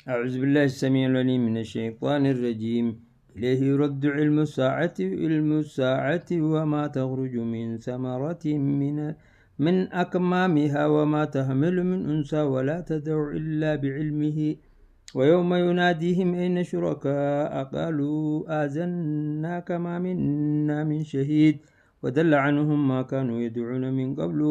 أعوذ بالله السميع العليم من الشيطان الرجيم. إليه يرد علم الساعة وما تخرج من ثمرة من أكمامها وما تحمل من أنثى ولا تدع إلا بعلمه ويوم يناديهم أين شركاء قالوا آذناك ما منا من شهيد وضل عنهم ما كانوا يدعون من قبل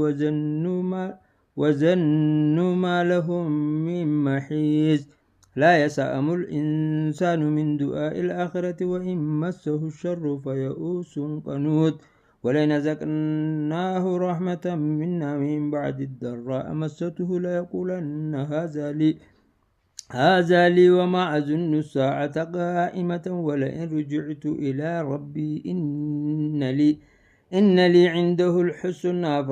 وظنوا ما لهم من محيص لا يسأم الإنسان من دعاء الآخرة وإن مسه الشر فيئوس قنوط ولئن أذقناه رحمة منا من بعد الضراء مسته ليقولن هذا لي وما أظن الساعة قائمة ولئن رجعت إلى ربي إن لي عنده الحسنى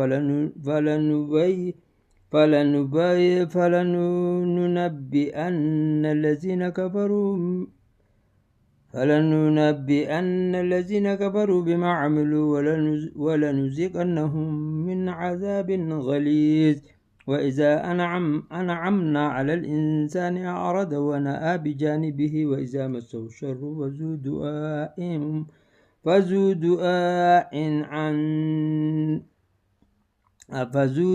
فلننبئن الذين كفروا بما عملوا ولنذيقنهم من عذاب غليظ وإذا أنعمنا على الإنسان أعرض ونأى بجانبه وإذا مسه الشر فذو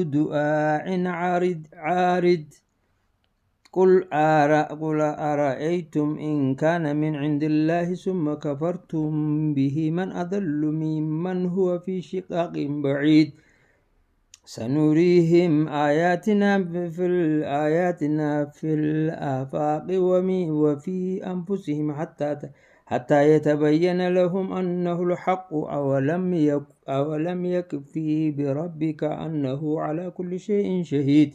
دعاء عارض قل أرأيتم إن كان من عند الله ثم كفرتم به من أضل ممن هو في شقاق بعيد سنريهم آياتنا في الآفاق وفي أنفسهم حتى يتبين لهم أنه الحق أولم يكفي بربك أنه على كل شيء شهيد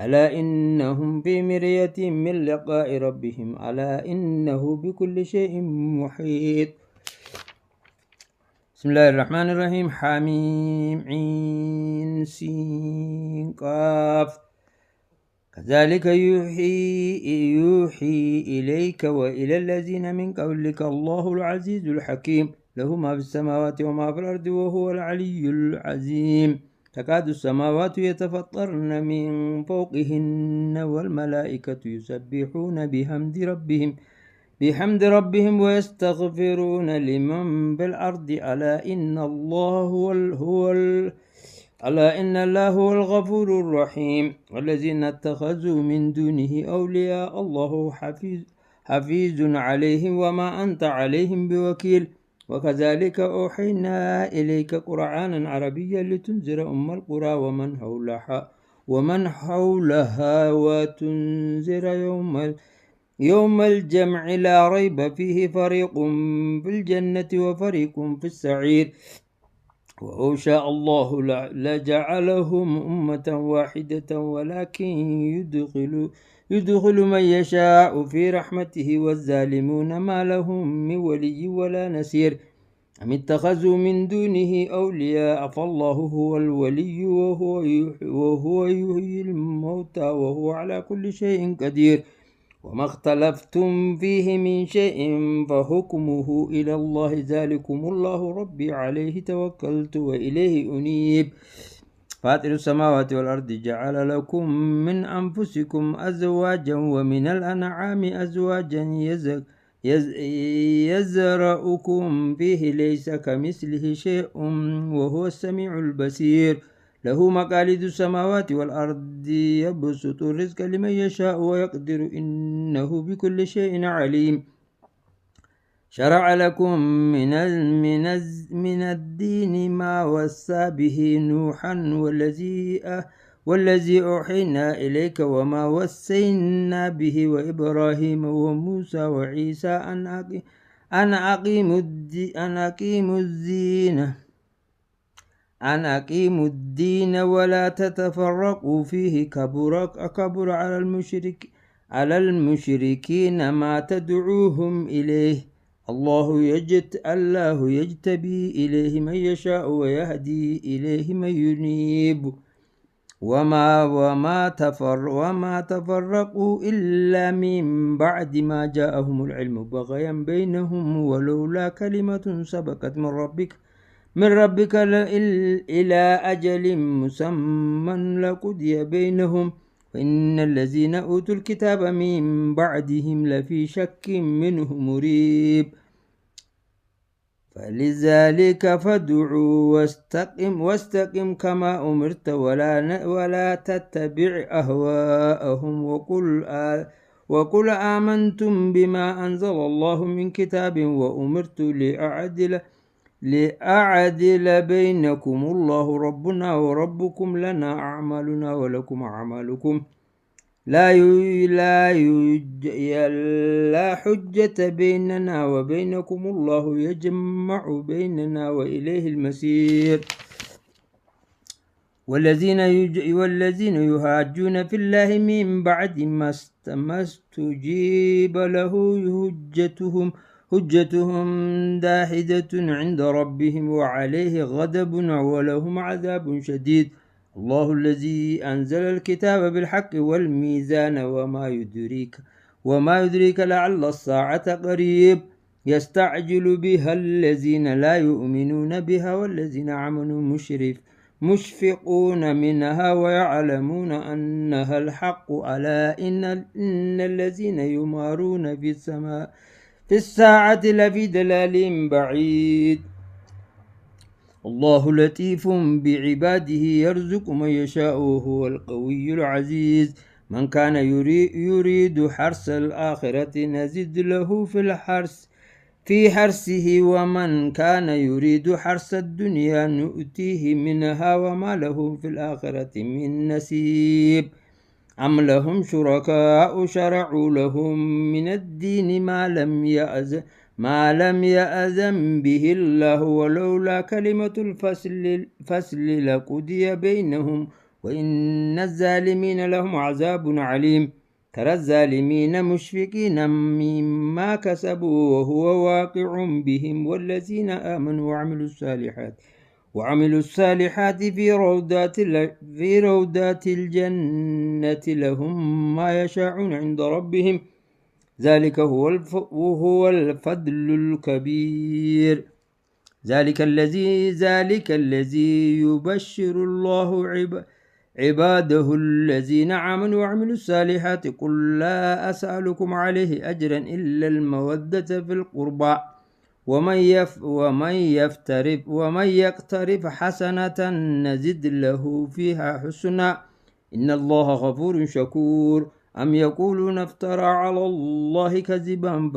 ألا إنهم في مرية من لقاء ربهم ألا إنه بكل شيء محيط. بسم الله الرحمن الرحيم. حميم عين سين قاف كذلك يوحي إليك وإلى الذين من قبلك الله العزيز الحكيم له ما في السماوات وما في الأرض وهو العلي العظيم. تكاد السماوات يتفطرن من فوقهن والملائكة يسبحون بحمد ربهم ويستغفرون لمن بالأرض ألا إن الله هو الغفور الرحيم. والذين اتخذوا من دونه أولياء الله حفيظ عليهم وما أنت عليهم بوكيل. وكذلك أوحينا إليك قرآنا عربيا لتنذر أم القرى ومن حولها وتنذر يوم الجمع لا ريب فيه فريق في الجنة وفريق في السعير وإن شاء الله لجعلهم أمة واحدة ولكن يدخل من يشاء في رحمته والظالمون ما لهم من ولي ولا نصير أم اتخذوا من دونه أولياء فالله هو الولي وهو يحيي الموتى وهو على كل شيء قدير وما اختلفتم فيه من شيء فحكمه إلى الله ذلكم الله ربي عليه توكلت وإليه أنيب. فاطر السماوات والأرض جعل لكم من أنفسكم أزواجا ومن الأنعام أزواجا يزرعكم فيه ليس كمثله شيء وهو السميع البصير له مقاليد السماوات والأرض يبسط الرزق لمن يشاء ويقدر إنه بكل شيء عليم. شرع لكم من الدين ما وصى به نوحا والذي أوحينا إليك وما وصينا به وإبراهيم وموسى وعيسى أن أقيموا الدين ولا تتفرقوا فيه كبر على المشركين ما تدعوهم إليه الله يجتبي إليه من يشاء ويهدي إليه من ينيب وما تفرقوا إلا من بعد ما جاءهم العلم بغيا بينهم ولولا كلمة سبقت من ربك إلى أجل مسمى لقضي بينهم فإن الذين أوتوا الكتاب من بعدهم لفي شك منه مريب فلذلك فادعوا واستقم كما أمرت ولا تتبع أهواءهم وقل آمنتم بما أنزل الله من كتاب وأمرت لأعدل بينكم الله ربنا وربكم لنا أعمالنا ولكم أعمالكم لا حجة بيننا وبينكم الله يجمع بيننا وإليه المسير والذين يهاجون في الله من بعد ما استجيب له حجتهم داحدة عند ربهم وعليه غضب ولهم عذاب شديد الله الذي أنزل الكتاب بالحق والميزان وما يدريك لعل الساعة قريب يستعجل بها الذين لا يؤمنون بها والذين آمنوا مشفقون منها ويعلمون أنها الحق ألا إن الذين يمارون في الساعة لفي ضلال بعيد الله لطيف بعباده يرزق من يشاء وهو القوي العزيز من كان يريد حرث الآخرة نزد له في حرثه ومن كان يريد حرث الدنيا نؤتيه منها وما له في الآخرة من نصيب أم لهم شركاء شرعوا لهم من الدين ما لم يأذن به الله ولولا كلمة الفصل لقضي بينهم وإن الظالمين لهم عذاب عليم ترى الظالمين مشفقين مما كسبوا وهو واقع بهم والذين آمنوا وعملوا الصالحات في روضات الجنة لهم ما يشاءون عند ربهم ذلك هو الفضل الكبير ذلك الذي يبشر الله عباده الذين آمنوا وعملوا الصالحات قل لا أسألكم عليه أجرا إلا المودة في القربى ومن يقترف حسنة نزد له فيها حسنا إن الله غفور شكور أم يقولون افترى على الله كذبا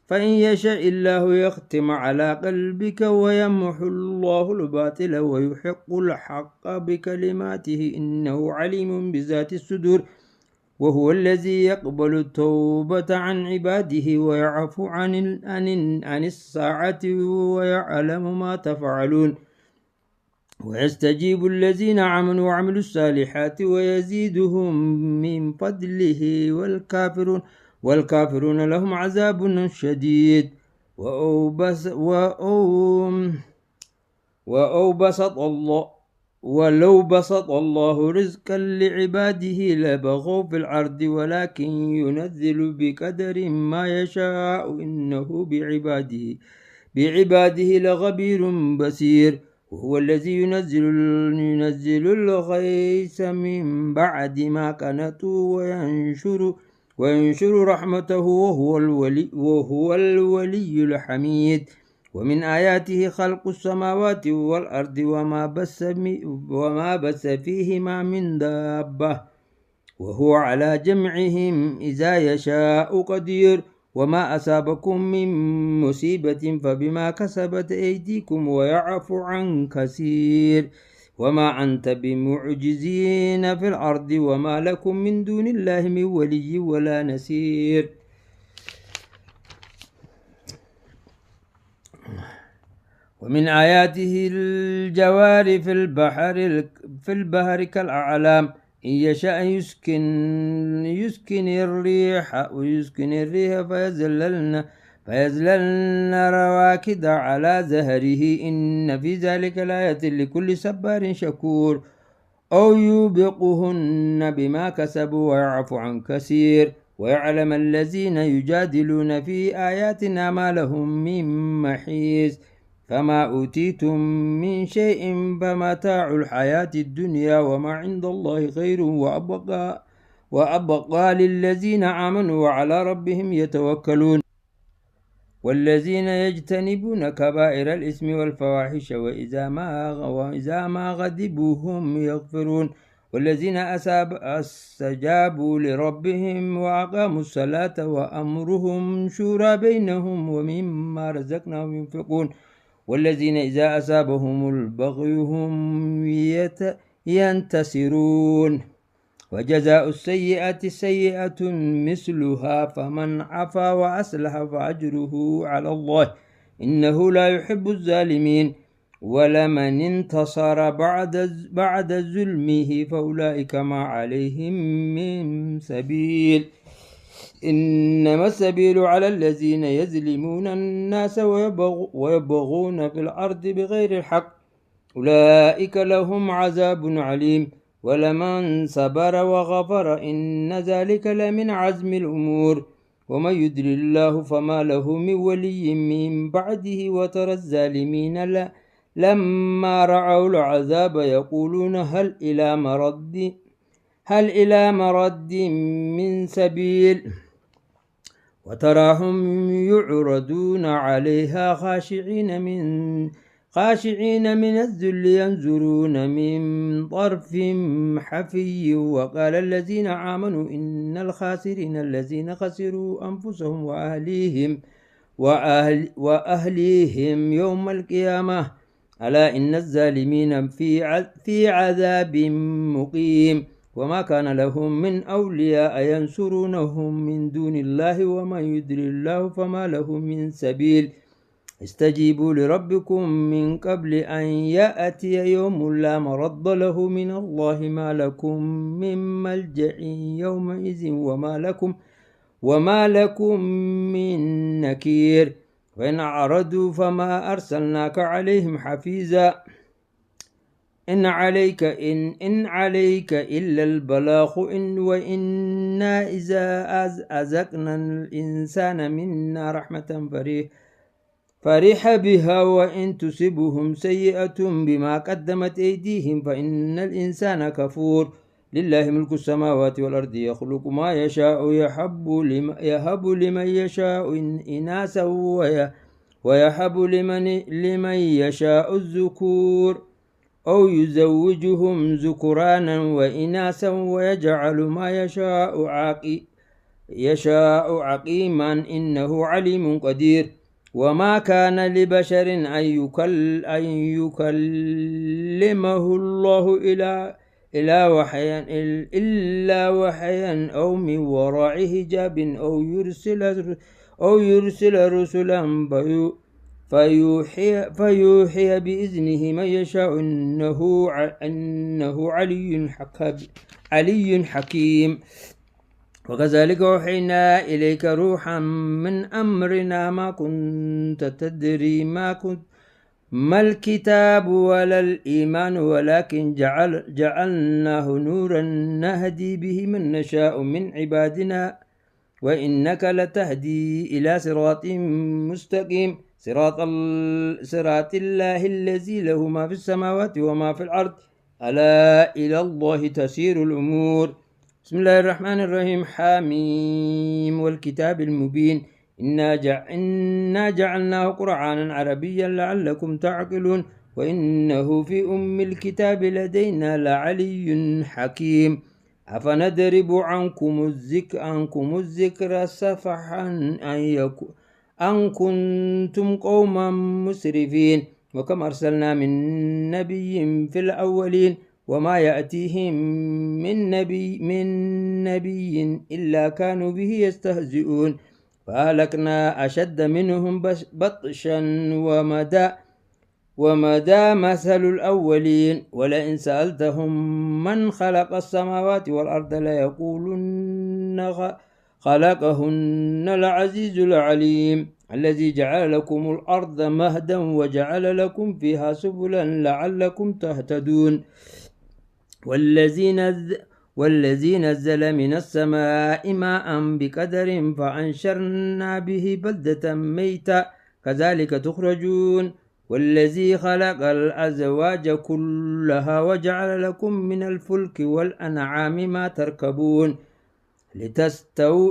فإن يشاء الله يختم على قلبك ويمحو الله الباطل ويحق الحق بكلماته إنه عليم بذات الصدور وهو الذي يقبل التوبة عن عباده ويعفو عن الساعة ويعلم ما تفعلون ويستجيب الذين آمنوا وعملوا الصالحات ويزيدهم من فضله والكافرون لهم عذاب شديد ولو بسط الله رزقا لعباده لبغوا في الأرض ولكن ينزل بقدر ما يشاء إنه بعباده لخبير بصير وهو الذي ينزل الغيث من بعد ما قنطوا وينشر رحمته وهو الولي الحميد ومن آياته خلق السماوات والأرض وما بث فيهما من دابة وهو على جمعهم إذا يشاء قدير وما أصابكم من مصيبة فبما كسبت أيديكم ويعفو عن كثير وما أنت بمعجزين في الأرض وما لكم من دون الله من ولي ولا نصير ومن آياته الجوار في البحر كالأعلام إن يشاء يسكن الريح فيزللن رواكد على زهره إن في ذلك لآية لكل صبار شكور أو يوبقهن بما كسبوا ويعفو عن كثير ويعلم الذين يجادلون في آياتنا ما لهم من محيص فما أوتيتم من شيء فمتاع الحياة الدنيا وما عند الله خير وأبقى للذين آمنوا وعلى ربهم يتوكلون والذين يجتنبون كبائر الإثم والفواحش وإذا ما غضبوا هم يغفرون والذين استجابوا لربهم وأقاموا الصلاة وأمرهم شورى بينهم ومما رزقناهم ينفقون والذين إذا أصابهم البغي هم ينتصرون وجزاء السيئة سيئة مثلها فمن عفا وأصلح فأجره على الله إنه لا يحب الظالمين ولمن انتصر بعد ظلمه فأولئك ما عليهم من سبيل إنما السبيل على الذين يظلمون الناس ويبغون في الأرض بغير الحق أولئك لهم عذاب عليم ولمن صبر وغفر إن ذلك لمن عزم الأمور ومن يضلل الله فما له من ولي من بعده وترى الظالمين لما رأوا العذاب يقولون هل إلى مرد من سبيل وتراهم يعرضون عليها خاشعين من الذل ينظرون من طرف حفي وقال الذين آمنوا إن الخاسرين الذين خسروا أنفسهم وأهليهم يوم القيامة ألا إن الظالمين في عذاب مقيم وما كان لهم من أولياء ينصرونهم من دون الله ومن يضلل الله فما له من سبيل استجيبوا لربكم من قبل أن يأتي يوم لا مرد له من الله ما لكم من ملجأ يومئذ وما لكم من نكير وإن أعرضوا فما أرسلناك عليهم حفيظا إن عليك إلا البلاغ وإنا إذا أذقنا الإنسان منا رحمة فرح بها وإن تصبهم سيئة بما قدمت أيديهم فإن الإنسان كفور لله ملك السماوات والأرض يخلق ما يشاء يهب لمن يشاء إناثا ويهب لمن يشاء الذكور أو يزوجهم ذكرانا وإناثا ويجعل ما يشاء عقيما إنه عليم قدير وما كان لبشر أن يكلمه الله إلا وحيا أو من وراء حجاب أو يرسل رسلا فيوحي بإذنه من يشاء إنه علي حكيم وكذلك أوحينا إليك روحا من أمرنا ما كنت تدري ما الكتاب ولا الإيمان ولكن جعلناه نورا نهدي به من نشاء من عبادنا وإنك لتهدي إلى صراط مستقيم صراط الله الذي له ما في السماوات وما في الأرض ألا إلى الله تسير الأمور بسم الله الرحمن الرحيم حميم والكتاب المبين إنا جعلناه قرآنا عربيا لعلكم تعقلون وإنه في الكتاب لدينا لعلي حكيم أفنضرب عنكم الذكر سفحا أن كنتم قوما مسرفين وكم أرسلنا من نبي في الأولين وما يأتيهم من نبي إلا كانوا به يستهزئون فأهلكنا أشد منهم بطشا ومدى مثل الأولين ولئن سألتهم من خلق السماوات والأرض ليقولن خلقهن العزيز العليم الذي جعل لكم الأرض مهدا وجعل لكم فيها سبلا لعلكم تهتدون والذي نزل من السماء ماء بقدر فأنشرنا به بلدة ميتا كذلك تخرجون والذي خلق الأزواج كلها وجعل لكم من الفلك والأنعام ما تركبون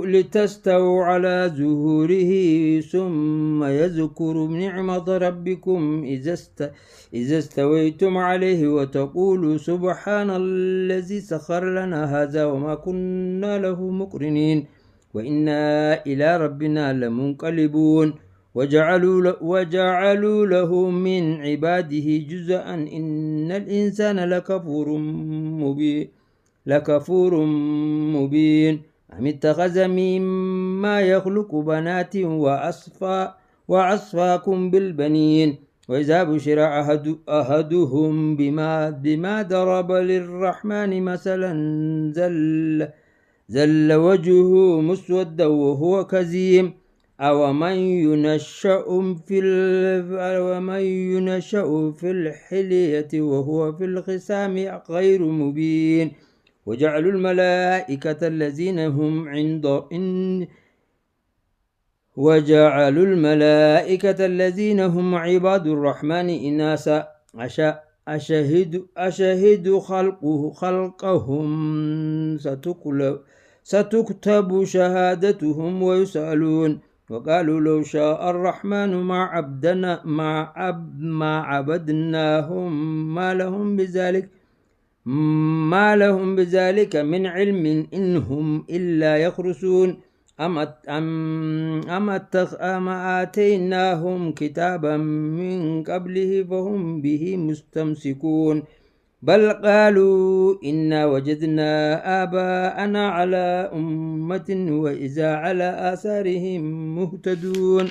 لتستووا على ظهوره ثم يذكروا نعمة ربكم إذا استويتم عليه وتقولوا سبحان الذي سخر لنا هذا وما كنا له مقرنين وإنا إلى ربنا لمنقلبون وجعلوا له من عباده جزءا إن الإنسان لكفور مبين أم اتخذ مما يخلق بنات وأصفاكم بالبنين وإذا بشر أحدهم بما ضرب للرحمن مثلا زل وجهه مسودا وهو كظيم أومن ينشأ في الحلية وهو في الخصام غير مبين وجعلوا الملائكة الذين هم عباد الرحمن إناثا أشهدوا خلقهم ستكتب شهادتهم ويسألون وقالوا لو شاء الرحمن ما عبدناهم ما لهم بذلك من علم إنهم إلا يخرسون أما آتيناهم كتابا من قبله فهم به مستمسكون بل قالوا إنا وجدنا آباءنا على أمة وإذا على آثارهم مهتدون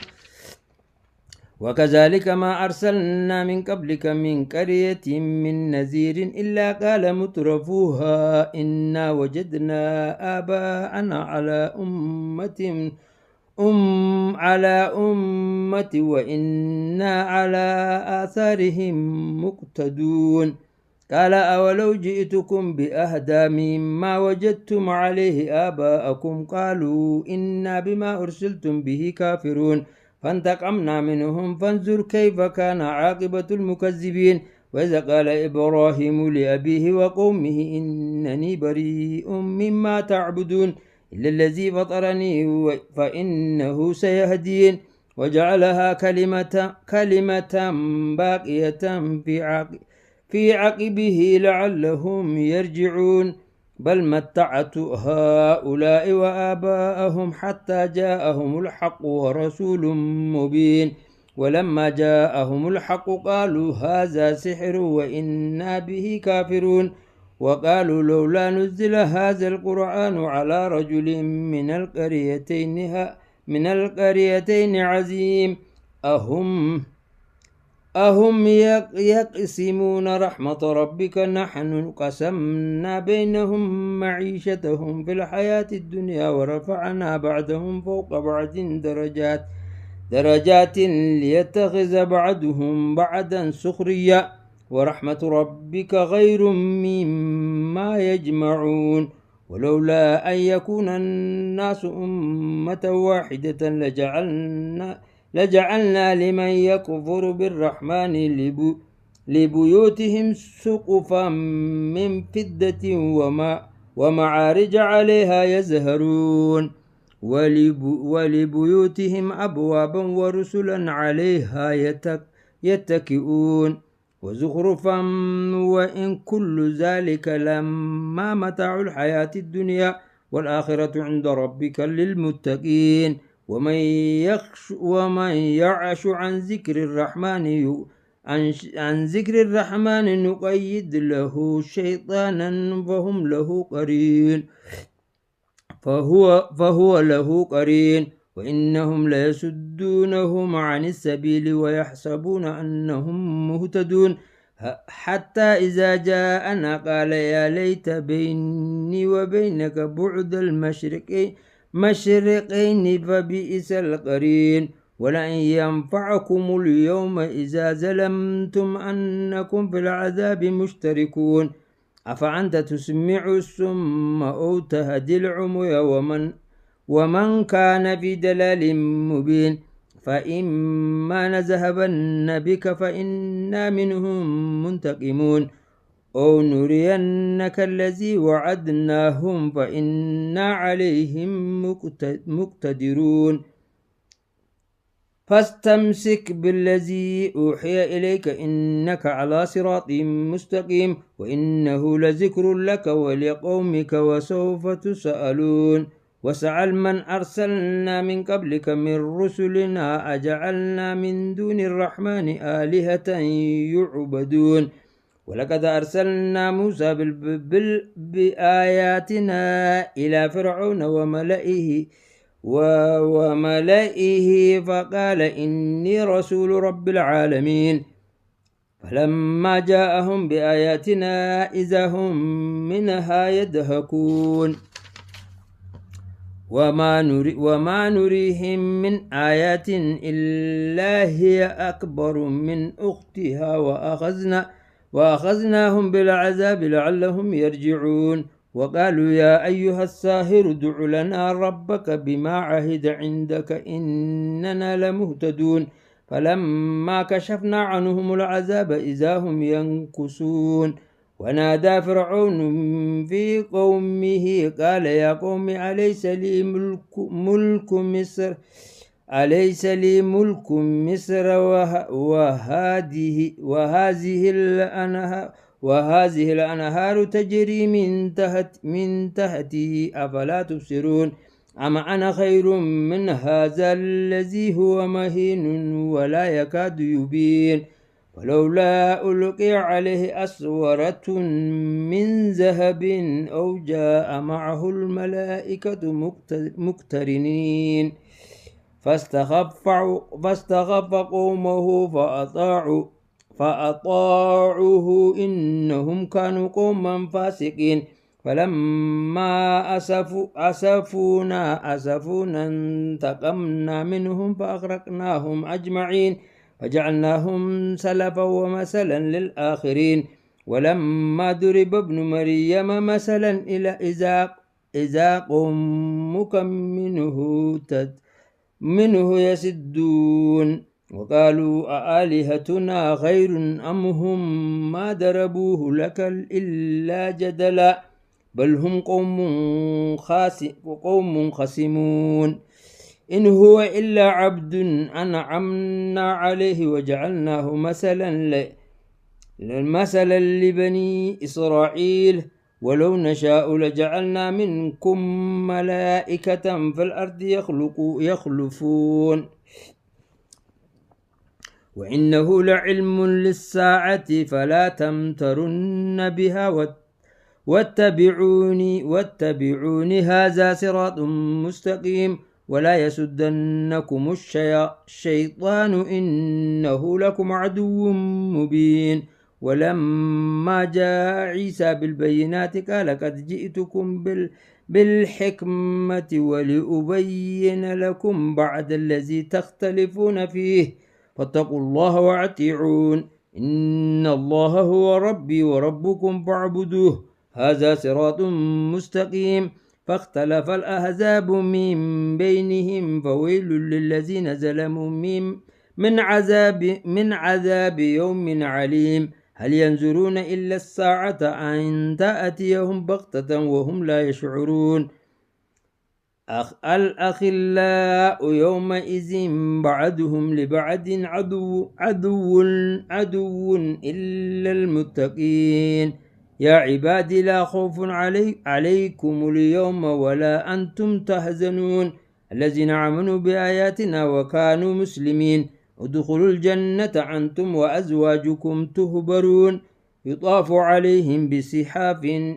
وكذلك ما أرسلنا من قبلك من قرية من نذير إلا قال مترفوها إنا وجدنا آباءنا على أمة وإنا على آثارهم مقتدون قال أولو جئتكم بأهدى مما وجدتم عليه آباءكم قالوا إنا بما أرسلتم به كافرون فانتقمنا منهم فانظر كيف كان عاقبة المكذبين وإذا قال إبراهيم لأبيه وقومه إنني بريء مما تعبدون إلا الذي فطرني فإنه سيهدين وجعلها كلمة باقية في عقبه لعلهم يرجعون بل متعت هؤلاء وآباءهم حتى جاءهم الحق ورسول مبين ولما جاءهم الحق قالوا هذا سحر وإنا به كافرون وقالوا لولا نزل هذا القرآن على رجل من القريتين عظيم أهم يقسمون رحمة ربك نحن قسمنا بينهم معيشتهم في الحياة الدنيا ورفعنا بعضهم فوق بعض درجات ليتخذ بعضهم بعضا سخريا ورحمة ربك خير مما يجمعون ولولا أن يكون الناس أمة واحدة لجعلنا لمن يكفر بالرحمن لبيوتهم سقفا من فضة ومعارج عليها يزهرون ولبيوتهم أبوابا ورسلا عليها يتكئون وزخرفا وإن كل ذلك لما متاع الحياة الدنيا والآخرة عند ربك للمتقين ومن يعش عن ذكر الرحمن نقيد له شيطانا فهو له قرين وإنهم ليصدونهم عن السبيل ويحسبون أنهم مهتدون حتى إذا جاءنا قال يا ليت بيني وبينك بعد المشرقين فبئس القرين ولئن ينفعكم اليوم إذا ظلمتم أنكم في العذاب مشتركون أفأنت تسمع الصم أو تهدي العمي ومن كان في دلال مبين فإما نذهبن بك فإنا منهم منتقمون أو نرينك الذي وعدناهم فإنا عليهم مقتدرون فاستمسك بالذي أوحي إليك إنك على صراط مستقيم وإنه لذكر لك ولقومك وسوف تسألون وسأل من أرسلنا من قبلك من رسلنا أجعلنا من دون الرحمن آلهة يعبدون ولقد أرسلنا موسى بآياتنا إلى فرعون وملئه فقال إني رسول رب العالمين فلما جاءهم بآياتنا إذا هم منها يضحكون وما نريهم من آيات إلا هي أكبر من أختها وأخذناهم بالعذاب لعلهم يرجعون وقالوا يا أيها الساحر ادع لنا ربك بما عهد عندك إننا لمهتدون فلما كشفنا عنهم العذاب إذا هم ينكثون ونادى فرعون في قومه قال يا قوم أليس لي ملك مصر وهذه الأنهار تجري من تحتي أفلا تبصرون أما أنا خير من هذا الذي هو مهين ولا يكاد يبين ولولا ألقي عليه أسورة من ذهب أو جاء معه الملائكة مقترنين فاستخف قومه فأطاعوه إنهم كانوا قوما فاسقين فلما أسفونا انتقمنا منهم فأغرقناهم أجمعين فجعلناهم سلفا ومثلا للآخرين ولما ضرب ابن مريم مثلا إذا قومك منه يسدون وقالوا أآلهتنا خير أم هم ما ضربوه لك إلا جدلا بل هم قوم خصمون إن هو إلا عبد أنعمنا عليه وجعلناه مثلا لبني إسرائيل ولو نشاء لجعلنا منكم ملائكة في الأرض يخلفون وإنه لعلم للساعة فلا تمترن بها واتبعوني هذا صراط مستقيم ولا يسدنكم الشيطان إنه لكم عدو مبين ولما جاء عيسى بالبينات قال قد جئتكم بالحكمة ولأبين لكم بعد الذي تختلفون فيه فاتقوا الله وأطيعون إن الله هو ربي وربكم فاعبدوه هذا صراط مستقيم فاختلف الأحزاب من بينهم فويل للذين ظلموا من عذاب يوم عليم هل ينظرون إلا الساعة أن تأتيهم بغتة وهم لا يشعرون الأخلاء يومئذ بعضهم لبعض عدو إلا المتقين يا عبادي لا خوف عليكم اليوم ولا أنتم تحزنون الذين آمنوا بآياتنا وكانوا مسلمين ادخلوا الجنة أنتم وأزواجكم تهبرون يطاف عليهم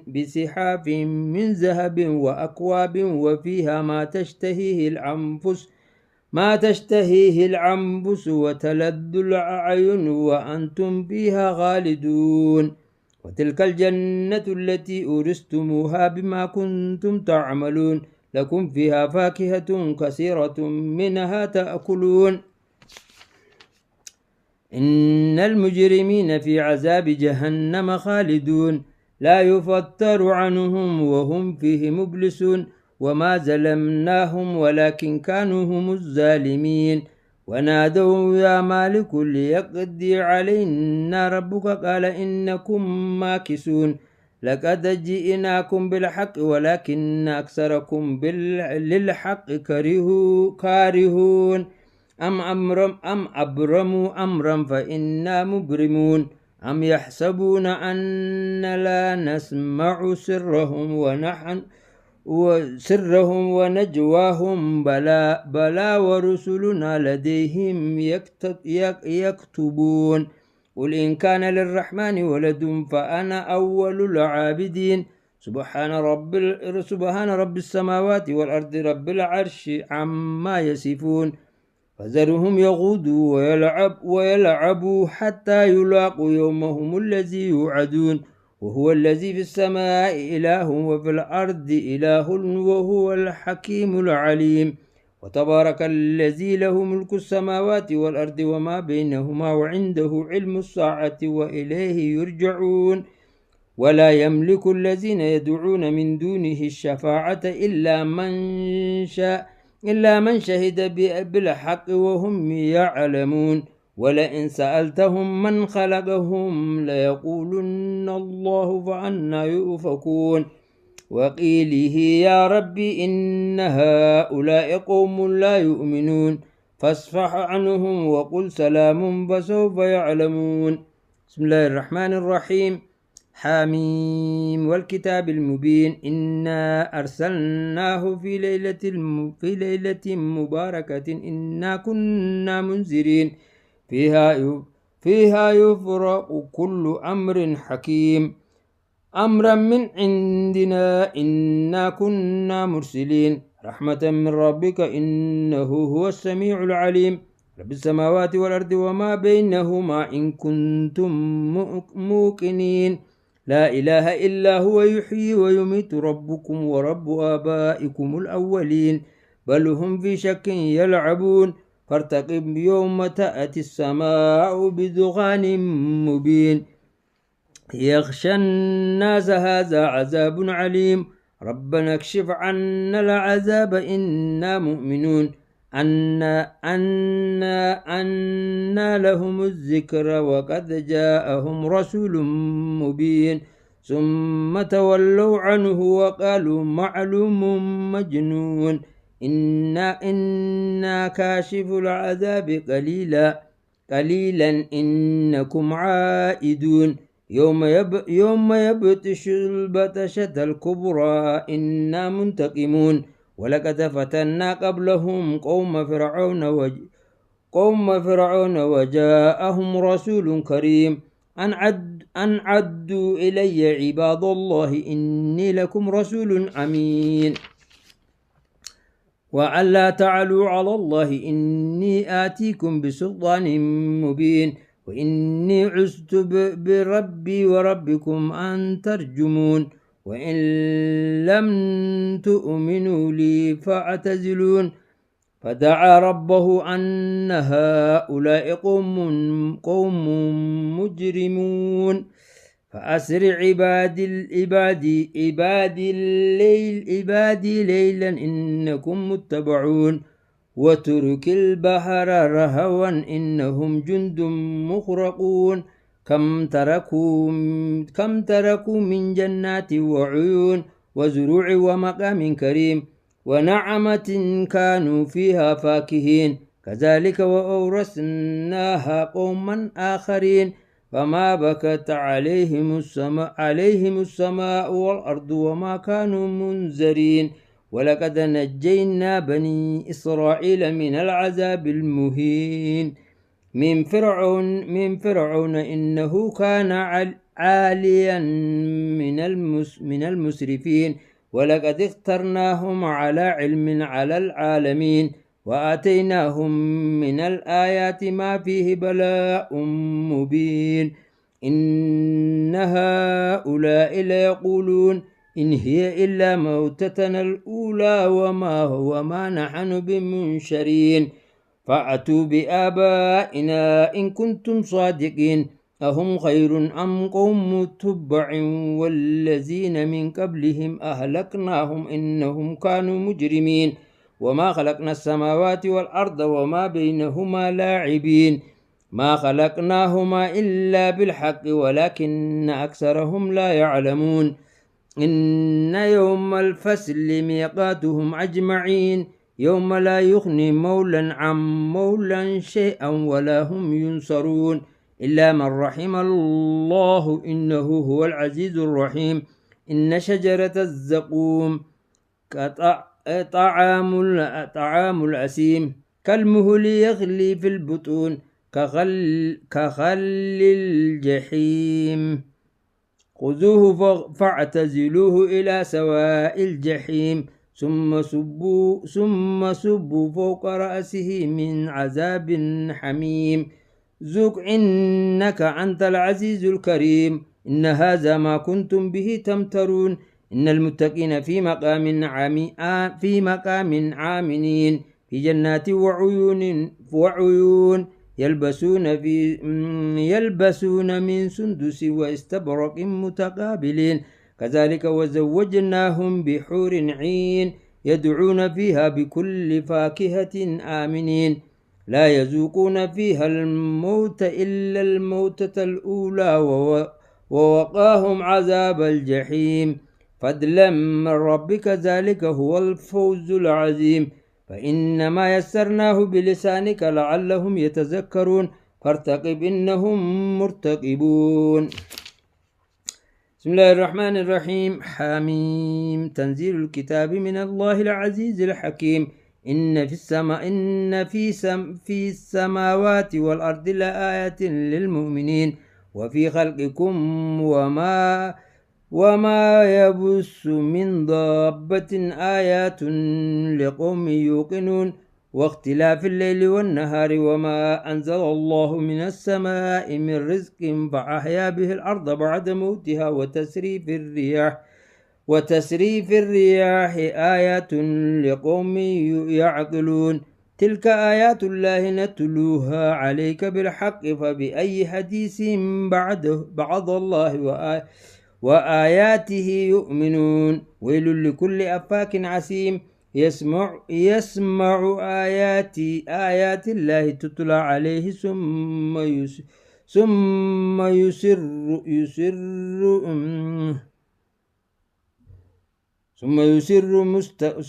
بسحاف من ذهب وأكواب وفيها ما تشتهيه الأنفس وتلذ الأعين وأنتم فيها خالدون وتلك الجنة التي أورثتموها بما كنتم تعملون لكم فيها فاكهة كثيرة منها تأكلون إن المجرمين في عذاب جهنم خالدون لا يفتر عنهم وهم فيه مبلسون وما ظلمناهم ولكن كانوا هم الظالمين ونادوا يا مالك ليقضي علينا ربك قال إنكم ماكثون لقد جئناكم بالحق ولكن أكثركم للحق كارهون أم أبرموا أمرا فإنا مبرمون أم يحسبون أن لا نسمع سرهم ونجواهم بلى ورسلنا لديهم يكتبون قل إن كان للرحمن ولد فأنا أول العابدين سبحان رب السماوات والأرض رب العرش عما يصفون فذرهم يغودوا ويلعبوا حتى يلاقوا يومهم الذي يوعدون وهو الذي في السماء إله وفي الأرض إله وهو الحكيم العليم وتبارك الذي له ملك السماوات والأرض وما بينهما وعنده علم الساعة وإليه يرجعون ولا يملك الذين يدعون من دونه الشفاعة إلا من شهد بالحق وهم يعلمون ولئن سألتهم من خلقهم ليقولن الله فأنى يؤفكون وقيله يا رب إن هؤلاء قوم لا يؤمنون فاصفح عنهم وقل سلام فسوف يعلمون بسم الله الرحمن الرحيم حاميم والكتاب المبين إنا أرسلناه في ليلة مباركة إنا كنا منذرين فيها يفرق كل أمر حكيم أمرا من عندنا إنا كنا مرسلين رحمة من ربك إنه هو السميع العليم رب السماوات والأرض وما بينهما إن كنتم موقنين لا إله إلا هو يحيي ويميت ربكم ورب آبائكم الأولين بل هم في شك يلعبون فارتقب يوم تأتي السماء بدخان مبين يغشى الناس هذا عذاب عليم ربنا اكشف عنا العذاب إنا مؤمنون أنا لهم الذكر وقد جاءهم رسول مبين ثم تولوا عنه وقالوا معلوم مجنون إنا كاشف العذاب قليلا إنكم عائدون يوم يبطش البطشة الكبرى إنا منتقمون ولقد فتنا قبلهم قوم فرعون وجاءهم رسول كريم أن عدوا إلي عباد الله إني لكم رسول أمين وأن لا تعلوا على الله إني آتيكم بسلطان مبين وإني عزت بربي وربكم أن ترجمون وإن لم تؤمنوا لي فاعتزلون فدعا ربه أن هؤلاء قوم مجرمون فأسر عبادي ليلا إنكم متبعون وترك البحر رهوا إنهم جند مغرقون كم تركوا من جنات وعيون وزروع ومقام كريم ونعمة كانوا فيها فاكهين كذلك وأورثناها قوما آخرين فما بكت عليهم السماء والأرض وما كانوا منذرين ولقد نجينا بني إسرائيل من العذاب المهين من فرعون إنه كان عاليا من المسرفين ولقد اخترناهم على علم على العالمين وآتيناهم من الآيات ما فيه بلاء مبين إن هؤلاء ليقولون إن هي إلا موتتنا الأولى وما نحن بمنشرين فأتوا بآبائنا إن كنتم صادقين أهم خير أم قوم تبع والذين من قبلهم أهلكناهم إنهم كانوا مجرمين وما خلقنا السماوات والأرض وما بينهما لاعبين ما خلقناهما إلا بالحق ولكن أكثرهم لا يعلمون إن يوم الفصل ميقاتهم أجمعين يوم لا يغني مولا عن مولا شيئا ولا هم ينصرون إلا من رحم الله إنه هو العزيز الرحيم إن شجرة الزقوم طعام الأثيم كالمهل يغلي في البطون كغل الجحيم خذوه فاعتزلوه إلى سواء الجحيم ثم صبوا فوق رأسه من عذاب حميم ذق إنك أنت العزيز الكريم إن هذا ما كنتم به تمترون إن المتقين في مقام عامنين في جنات وعيون يلبسون من سندس واستبرق متقابلين كذلك وزوجناهم بحور عين يدعون فيها بكل فاكهة آمنين لا يذوقون فيها الموت إلا الموتة الأولى ووقاهم عذاب الجحيم فضلا من ربك ذلك هو الفوز العظيم فإنما يسرناه بلسانك لعلهم يتذكرون فارتقب إنهم مرتقبون بسم الله الرحمن الرحيم حميم تنزيل الكتاب من الله العزيز الحكيم إن في السماوات والأرض لآيات للمؤمنين وفي خلقكم وما يبث من دابة آيات لقوم يوقنون واختلاف الليل والنهار وما أنزل الله من السماء من رزق فأحيا به الأرض بعد موتها وتسريف الرياح آيات لقوم يعقلون تلك آيات الله نتلوها عليك بالحق فبأي حديث بعد الله وآياته يؤمنون ويل لكل أفاك عسيم يسمع آيات الله تتلى عليه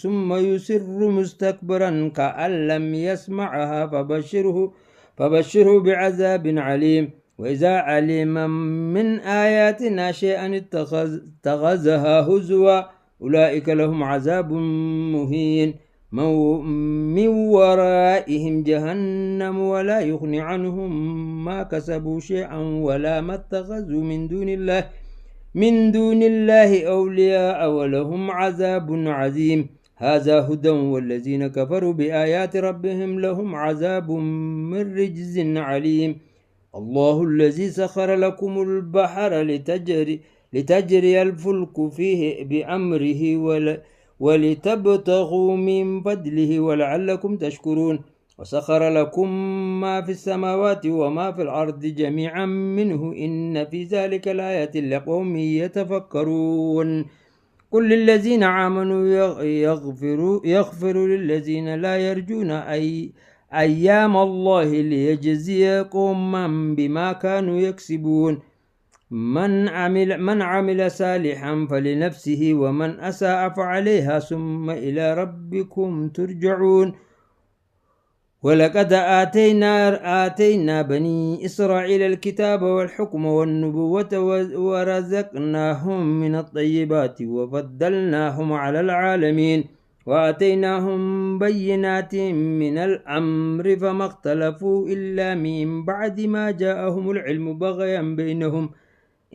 ثم يسر مستكبرا كأن لم يسمعها فبشره بعذاب عليم وإذا علم من آياتنا شيئا اتخذها هزوا أولئك لهم عذاب مهين من ورائهم جهنم ولا يغني عنهم ما كسبوا شيئا ولا ما اتخذوا من دون الله أولياء ولهم عذاب عظيم هذا هدى والذين كفروا بآيات ربهم لهم عذاب من رجز عليم الله الذي سخر لكم البحر لتجري الفلك فيه بأمره ولتبتغوا من فضله ولعلكم تشكرون وسخر لكم ما في السماوات وما في الأرض جميعا منه إن في ذلك لآيات لقوم يتفكرون قل للذين آمنوا يغفروا للذين لا يرجون أيام الله ليجزي قوما بما كانوا يكسبون من عمل صالحا فلنفسه ومن أساء فعليها ثم إلى ربكم ترجعون ولقد آتينا بني إسرائيل الكتاب والحكم والنبوة ورزقناهم من الطيبات وفضلناهم على العالمين وآتيناهم بينات من الأمر فما اختلفوا إلا من بعد ما جاءهم العلم بغيا بينهم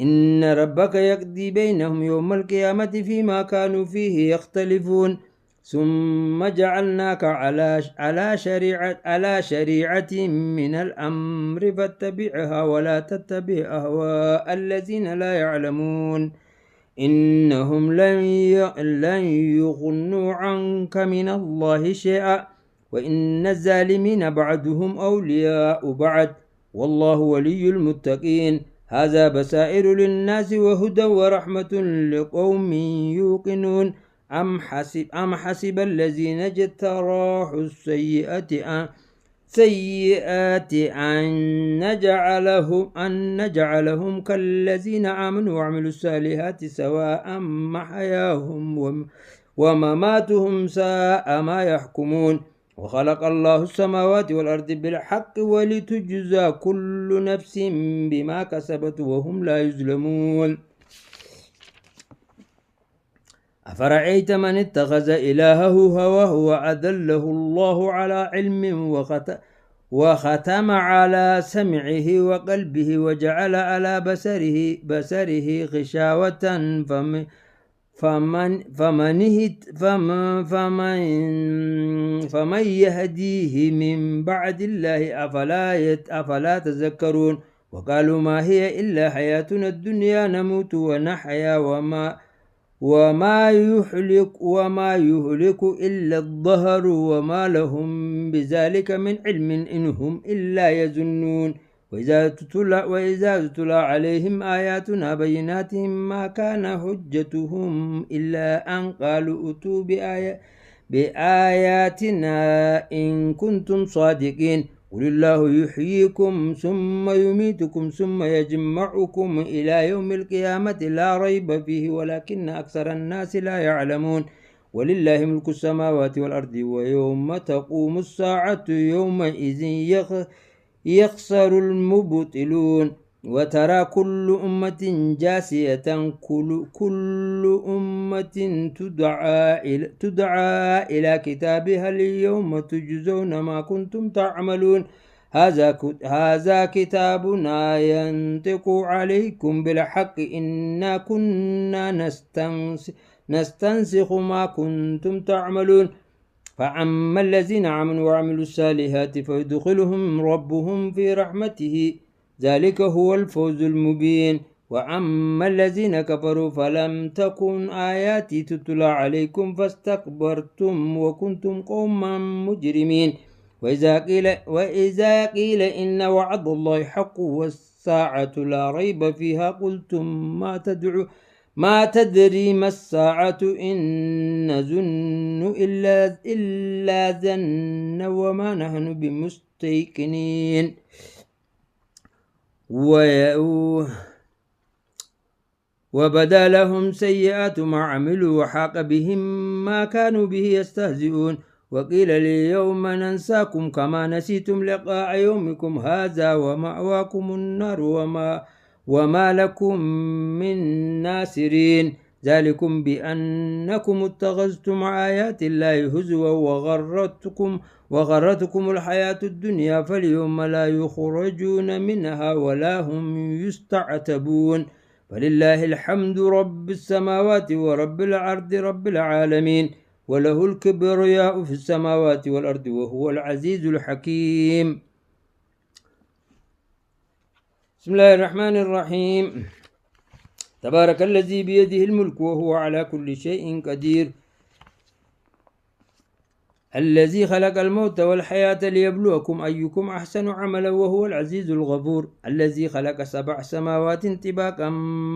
إن ربك يقضي بينهم يوم القيامة فيما كانوا فيه يختلفون ثم جعلناك على شريعة من الأمر فاتبعها ولا تتبع أهواء الذين لا يعلمون إنهم لن يغنوا عنك من الله شيئا وإن الظالمين بعضهم أولياء بعض والله ولي المتقين هذا بصائر للناس وهدى ورحمة لقوم يوقنون أم حسب الذين اجتراحوا سيئات أن نجعلهم كالذين آمنوا وعملوا الصالحات سواء محياهم ومماتهم ساء ما يحكمون. وخلق الله السماوات والأرض بالحق ولتجزى كل نفس بما كسبت وهم لا يظلمون. أفرأيت من اتخذ إلهه هواه وأذله الله على علم وختم على سمعه وقلبه وجعل على بصره غشاوة فمن يهديه من بعد الله أفلا تذكرون. وقالوا ما هي إلا حياتنا الدنيا نموت ونحيا وما يهلك إلا الدهر وما لهم بذلك من علم إنهم إلا يظنون. وإذا تتلى عليهم آياتنا بينات ما كان حجتهم إلا أن قالوا أتوا بآياتنا إن كنتم صادقين. قل الله يحييكم ثم يميتكم ثم يجمعكم إلى يوم القيامة لا ريب فيه ولكن أكثر الناس لا يعلمون. ولله ملك السماوات والأرض ويوم تقوم الساعة يومئذ يخسر المبطلون. وترى كل أمة جاسية كل أمة تدعى إلى كتابها اليوم تجزون ما كنتم تعملون. هذا كتابنا ينطق عليكم بالحق إنا كنا نستنسخ ما كنتم تعملون. فأما الذين آمنوا وعملوا الصالحات فيدخلهم ربهم في رحمته ذلك هو الفوز المبين. وأما الذين كفروا فلم تكن آياتي تتلى عليكم فاستكبرتم وكنتم قوما مجرمين. وإذا قيل إن وعد الله حق والساعة لا ريب فيها قلتم ما تدري ما الساعة إن نظن إلا ظن وما نحن بمستيقنين. وبدا لهم سيئات ما عملوا وحاق بهم ما كانوا به يستهزئون. وقيل اليوم ننساكم كما نسيتم لقاء يومكم هذا ومأواكم النار وما لكم من ناصرين. ذلكم بأنكم اتخذتم آيات الله هزوا وغرتكم الحياة الدنيا فاليوم لا يخرجون منها ولا هم يستعتبون. فلله الحمد رب السماوات ورب الأرض رب العالمين وله الكبرياء في السماوات والأرض وهو العزيز الحكيم. بسم الله الرحمن الرحيم. تبارك الذي بيده الملك وهو على كل شيء قدير الذي خلق الموت والحياة ليبلوكم أيكم أحسن عملا وهو العزيز الغفور. الذي خلق 7 سماوات طباقا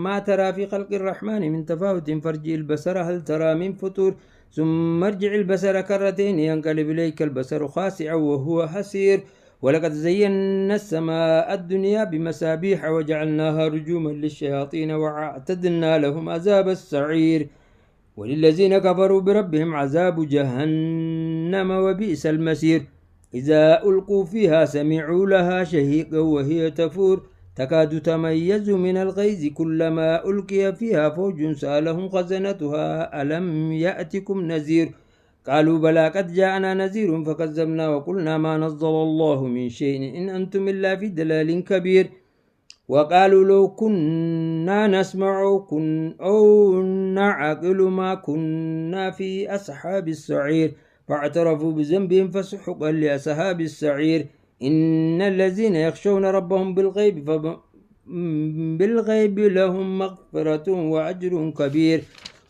ما ترى في خلق الرحمن من تفاوت فارجع البصر هل ترى من فطور ثم ارجع البصر كرتين ينقلب إليك البصر خاسعا وهو حسير. ولقد زينا السماء الدنيا بمصابيح وجعلناها رجوما للشياطين وأعتدنا لهم عذاب السعير. وللذين كفروا بربهم عذاب جهنم وبئس المصير. إذا ألقوا فيها سمعوا لها شهيقا وهي تفور تكاد تميز من الغيظ كلما ألقي فيها فوج سألهم خزنتها ألم يأتكم نذير قالوا بلى قد جاءنا نذير فكذبنا وقلنا ما نزل الله من شيء إن أنتم إلا في ضلال كبير. وقالوا لو كنا نسمع أو نعقل ما كنا في أصحاب السعير فاعترفوا بذنبهم فسحقا لأصحاب السعير. إن الذين يخشون ربهم بالغيب لهم مغفرة وأجر كبير.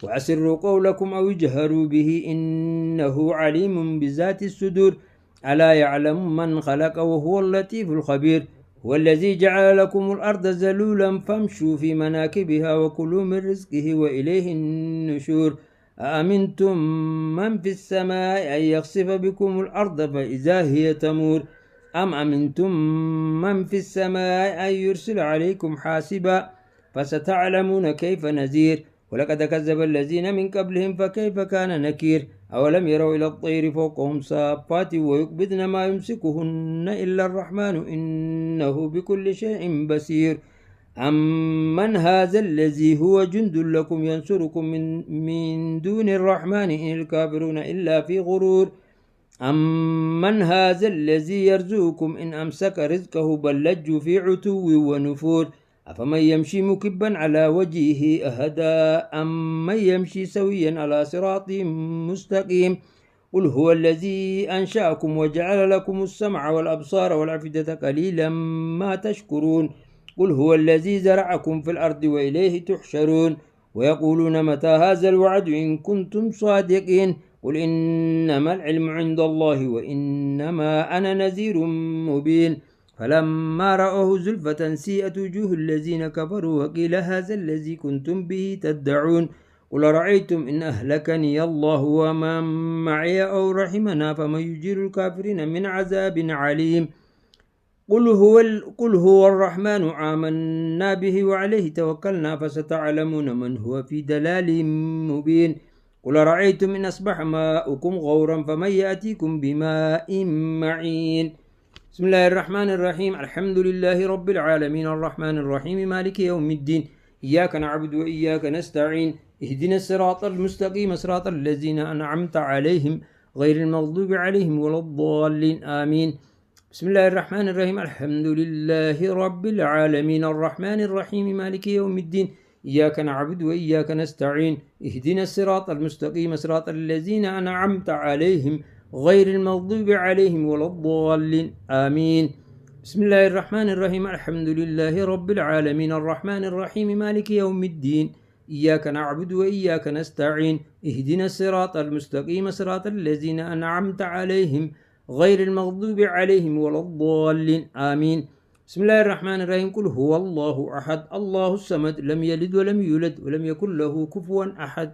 وأسروا قولكم أو اجهروا به إنه عليم بذات الصدور ألا يعلم من خلق وهو اللطيف الخبير. والذي جعل لكم الأرض ذلولا فامشوا في مناكبها وكلوا من رزقه وإليه النشور. أأمنتم من في السماء أن يخسف بكم الأرض فإذا هي تمور أم أمنتم من في السماء أن يرسل عليكم حاسبا فستعلمون كيف نذير ولقد كذب الذين من قبلهم فكيف كان نكير أولم يروا إلى الطير فوقهم صافات ويقبضن ما يمسكهن إلا الرحمن إنه بكل شيء بصير أمن هذا الذي هو جند لكم ينصركم من دون الرحمن إن الكافرون إلا في غرور أمن هذا الذي يرزقكم إن أمسك رزقه بل لجوا في عتو ونفور أفمن يمشي مكبا على وجهه أهدى أمن يمشي سويا على صراط مستقيم قل هو الذي أنشأكم وجعل لكم السمع والأبصار والأفئدة قليلا ما تشكرون قل هو الذي زرعكم في الأرض وإليه تحشرون ويقولون متى هذا الوعد إن كنتم صادقين قل إنما العلم عند الله وإنما أنا نذير مبين فلما رأوه زلفة سيئت وجوه الذين كفروا وقيل هذا الذي كنتم به تدعون قل رأيتم إن أهلكني الله ومن معي أو رحمنا فمن يجير الكافرين من عذاب عليم قل هو الرحمن آمنا به وعليه توكلنا فستعلمون من هو في دلال مبين قل رأيتم إن أصبح ماؤكم غورا فمن يأتيكم بماء معين بسم الله الرحمن الرحيم الحمد لله رب العالمين الرحمن الرحيم مالك يوم الدين إياك نعبد وإياك نستعين اهدنا الصراط المستقيم صراط الذين أنعمت عليهم غير المغضوب عليهم ولا الضالين آمين بسم الله الرحمن الرحيم الحمد لله رب العالمين الرحمن الرحيم مالك يوم الدين إياك نعبد وإياك نستعين اهدنا الصراط المستقيم صراط الذين أنعمت عليهم غير المغضوب عليهم ولا الضالين آمين بسم الله الرحمن الرحيم الحمد لله رب العالمين الرحمن الرحيم مالك يوم الدين إياك نعبد وإياك نستعين اهدنا الصراط المستقيم صراط الذين أنعمت عليهم غير المغضوب عليهم ولا الضالين آمين بسم الله الرحمن الرحيم قل هو الله أحد الله الصمد لم يلد ولم يولد ولم يكن له كفوا أحد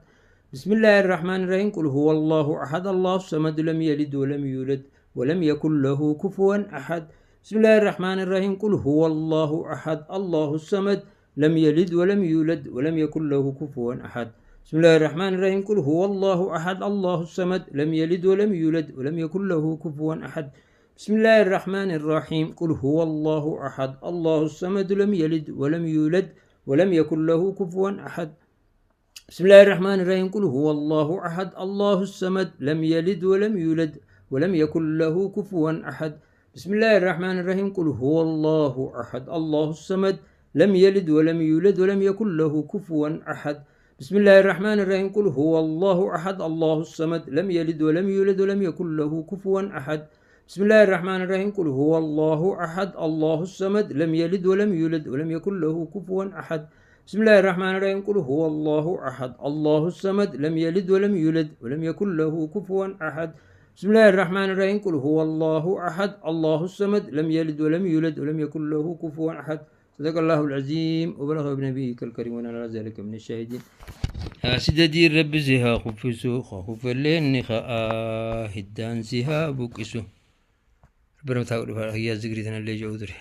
بسم الله الرحمن الرحيم قل هو الله أحد الله الصمد لم يلد ولم يولد ولم يكن له كفوا أحد بسم الله الرحمن الرحيم قل هو الله أحد الله الصمد لم يلد ولم يولد ولم يكن له كفوا أحد بسم الله الرحمن الرحيم قل هو الله أحد الله الصمد لم يلد ولم يولد ولم يكن له كفوا أحد بسم الله الرحمن الرحيم قل هو الله أحد الله الصمد لم يلد ولم يولد ولم يكن له كفوا أحد بسم الله الرحمن الرحيم قل هو الله أحد الله الصمد لم يلد ولم يولد ولم يكن له كفوا أحد بسم الله الرحمن الرحيم قل هو الله أحد الله الصمد لم يلد ولم يولد ولم يكن له كفوا أحد بسم الله الرحمن الرحيم قل هو الله أحد الله الصمد لم يلد ولم يولد ولم يكن له كفوا أحد بسم الله الرحمن الرحيم قل هو الله أحد الله الصمد لم يلد ولم يولد ولم يكن له كفوا أحد بسم الله الرحمن الرحيم قل هو الله أحد الله الصمد لم يلد ولم يولد ولم يكن له كفوا أحد بسم الله الرحمن الرحيم قل هو الله أحد الله الصمد لم يلد ولم يولد ولم يكن له كفوا أحد صدق الله العظيم وبلغ بنبيك الكريم ونال ذلك من الشاهدين سيدي الرب زها خفسو خف اللين خاء هدان زها بكسو ربنا تعالى هي ذكرتنا اللي جودري